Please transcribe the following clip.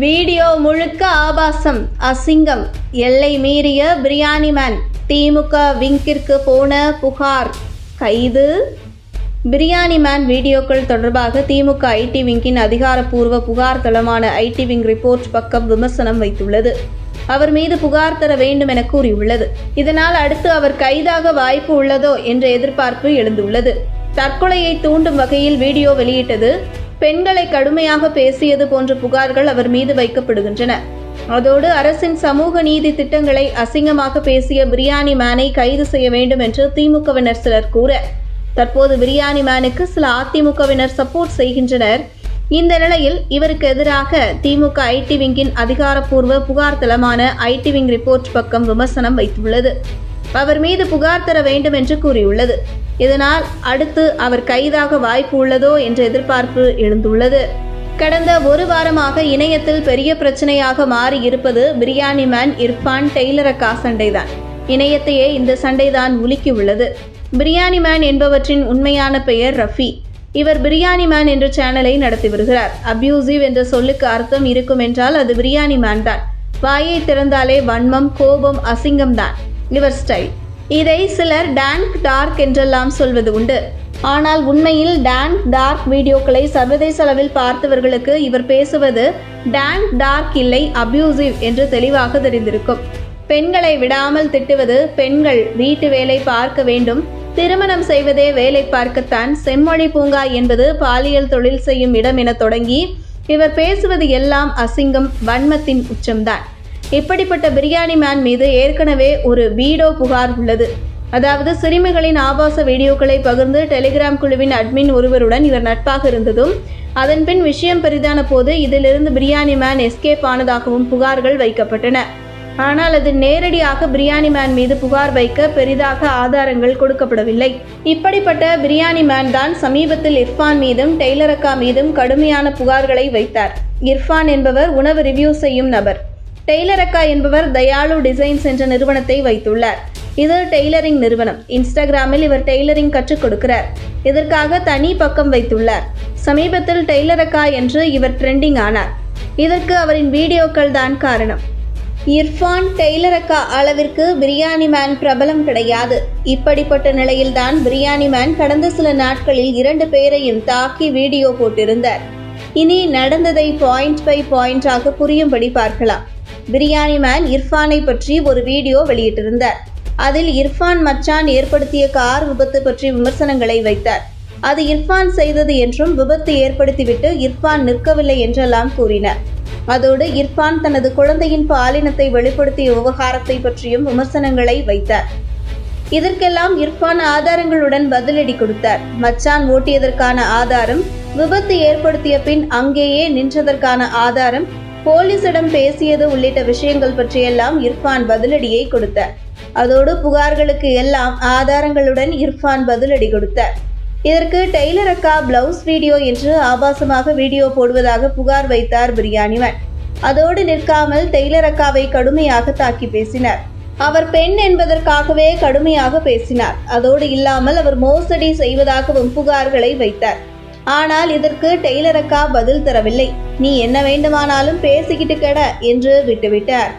Video முழுக்க ஆபாசம், அசிங்கம், எல்லை மீறிய பிரியாணி மேன். திமுக விங்கிற்கு போன புகார், கைது. பிரியாணி மேன் வீடியோக்கள் தொடர்பாக திமுக ஐடி விங்கின் அதிகாரப்பூர்வ புகார் தளமான ஐடி விங் ரிப்போர்ட் பக்கம் விமர்சனம் வைத்துள்ளது. அவர் மீது புகார் தர வேண்டும் என கூறியுள்ளது. இதனால் அடுத்து அவர் கைதாக வாய்ப்பு உள்ளதோ என்ற எதிர்பார்ப்பு எழுந்துள்ளது. தற்கொலையை தூண்டும் வகையில் வீடியோ வெளியிட்டது, பெண்களை கடுமையாக பேசியது போன்ற புகார்கள் அவர் மீது வைக்கப்படுகின்றன. அதோடு அரசின் சமூக நீதி திட்டங்களை அசிங்கமாக பேசிய பிரியாணி மேனை கைது செய்ய வேண்டும் என்று திமுகவினர் சிலர் கூற, தற்போது பிரியாணி மேனுக்கு சில அதிமுகவினர் சப்போர்ட் செய்கின்றனர். இந்த நிலையில் இவருக்கு எதிராக திமுக ஐடி விங்கின் அதிகாரப்பூர்வ புகார் தளமான ஐடி விங் ரிப்போர்ட் பக்கம் விமர்சனம் வைத்துள்ளது. அவர் மீது புகார் தர வேண்டும் என்று கூறியுள்ளது. இதனால் அடுத்து அவர் கைதாக வாய்ப்பு உள்ளதோ என்ற எதிர்பார்ப்பு எழுந்துள்ளது. கடந்த ஒரு வாரமாக இணையத்தில் பெரிய பிரச்சனையாக மாறி இருப்பது பிரியாணி மேன் இர்ஃபான் டெய்லரக்கா சண்டைதான். இணையத்தையே இந்த சண்டைதான் உலுக்கியுள்ளது. பிரியாணி மேன் என்பவற்றின் உண்மையான பெயர் ரஃபி. இவர் பிரியாணி மேன் என்ற சேனலை நடத்தி வருகிறார். அபியூசிவ் என்ற சொல்லுக்கு அர்த்தம் இருக்கும் என்றால் அது பிரியாணி மேன் தான். வாயை திறந்தாலே வன்மம், கோபம், அசிங்கம் தான் இவர் ஸ்டைல். இதை சிலர் டான்க் டார்க் என்றெல்லாம் சொல்வது உண்டு. ஆனால் உண்மையில் டான்க் டார்க் வீடியோக்களை சர்வதேச அளவில் பார்த்தவர்களுக்கு இவர் பேசுவது டான்க் டார்க் இல்லை, அபியூசிவ் என்று தெளிவாக தெரிந்திருக்கும். பெண்களை விடாமல் திட்டுவது, பெண்கள் வீட்டு வேலை பார்க்க வேண்டும், திருமணம் செய்வதே வேலை பார்க்கத்தான், செம்மொழி பூங்கா என்பது பாலியல் தொழில் செய்யும் இடம் என தொடங்கி இவர் பேசுவது எல்லாம் அசிங்கம், வன்மத்தின் உச்சம்தான். இப்படிப்பட்ட பிரியாணி மேன் மீது ஏற்கனவே ஒரு வீடியோ புகார் உள்ளது. அதாவது சிறுமிகளின் ஆபாச வீடியோக்களை பகிர்ந்து டெலிகிராம் குழுவின் அட்மின் ஒருவருடன் இவர் நட்பாக இருந்ததும், அதன்பின் விஷயம் பெரிதான போது இதிலிருந்து பிரியாணி மேன் எஸ்கேப் ஆனதாகவும் புகார்கள் வைக்கப்பட்டன. ஆனால் அது நேரடியாக பிரியாணி மேன் மீது புகார் வைக்க பெரிதாக ஆதாரங்கள் கொடுக்கப்படவில்லை. இப்படிப்பட்ட பிரியாணி மேன் தான் சமீபத்தில் இர்ஃபான் மீதும் டெய்லரக்கா மீதும் கடுமையான புகார்களை வைத்தார். இர்ஃபான் என்பவர் உணவு ரிவ்யூ செய்யும் நபர். டெய்லரக்கா என்பவர் தயாளு டிசைன்ஸ் என்ற நிறுவனத்தை வைத்துள்ளார். இது டெய்லரிங் நிறுவனம். இன்ஸ்டாகிராமில் இவர் டெய்லரிங் கற்றுக் கொடுக்கிறார். இதற்காக தனி பக்கம் வைத்துள்ளார். சமீபத்தில் டெய்லரக்கா என்று இவர் ட்ரெண்டிங் ஆனார். இதற்கு அவரின் வீடியோக்கள் தான் காரணம். இர்ஃபான் டெய்லரக்கா அளவிற்கு பிரியாணி மேன் பிரபலம் கிடையாது. இப்படிப்பட்ட நிலையில்தான் பிரியாணி மேன் கடந்த சில நாட்களில் 2 பேரையும் தாக்கி வீடியோ போட்டிருந்தார். இனி நடந்ததை பாயிண்ட் பை பாயிண்டாக புரியும்படி பார்க்கலாம். பிரியாணி மேன் இர்ஃபானை பற்றி ஒரு வீடியோ வெளியிட்டிருந்தார். அதில் இர்ஃபான் மச்சான் ஏற்படுத்திய கார் விபத்து பற்றி விமர்சனங்களை வைத்தார். அது இர்ஃபான் செய்தது என்றும், விபத்து ஏற்படுத்திவிட்டு இர்ஃபான் நிற்கவில்லை என்றெல்லாம் கூறினார். அதோடு இர்ஃபான் தனது குழந்தையின் பாலினத்தை வெளிப்படுத்திய விவகாரத்தை பற்றியும் விமர்சனங்களை வைத்தார். இதற்கெல்லாம் இர்ஃபான் ஆதாரங்களுடன் பதிலடி கொடுத்தார். மச்சான் ஓட்டியதற்கான ஆதாரம், விபத்து ஏற்படுத்திய பின் அங்கேயே நின்றதற்கான ஆதாரம், போலீசிடம் பேசியது உள்ளிட்ட விஷயங்கள் பற்றியெல்லாம் இர்ஃபான் பதிலடியை கொடுத்தார். அதோடு புகார்களுக்கு எல்லாம் ஆதாரங்களுடன் இர்ஃபான் பதிலடி கொடுத்தார். இதற்கு டெய்லரக்கா பிளவுஸ் வீடியோ என்று ஆபாசமாக வீடியோ போடுவதாக புகார் வைத்தார் பிரியாணி மேன். அதோடு நிற்காமல் டெய்லரக்காவை கடுமையாக தாக்கி பேசினார். அவர் பெண் என்பதற்காகவே கடுமையாக பேசினார். அதோடு இல்லாமல் அவர் மோசடி செய்வதாகவும் புகார்களை வைத்தார். ஆனால் இதற்கு டெய்லரக்கா பதில் தரவில்லை. நீ என்ன வேண்டுமானாலும் பேசிக்கிட்டு கெட என்று விட்டுவிட்டார்.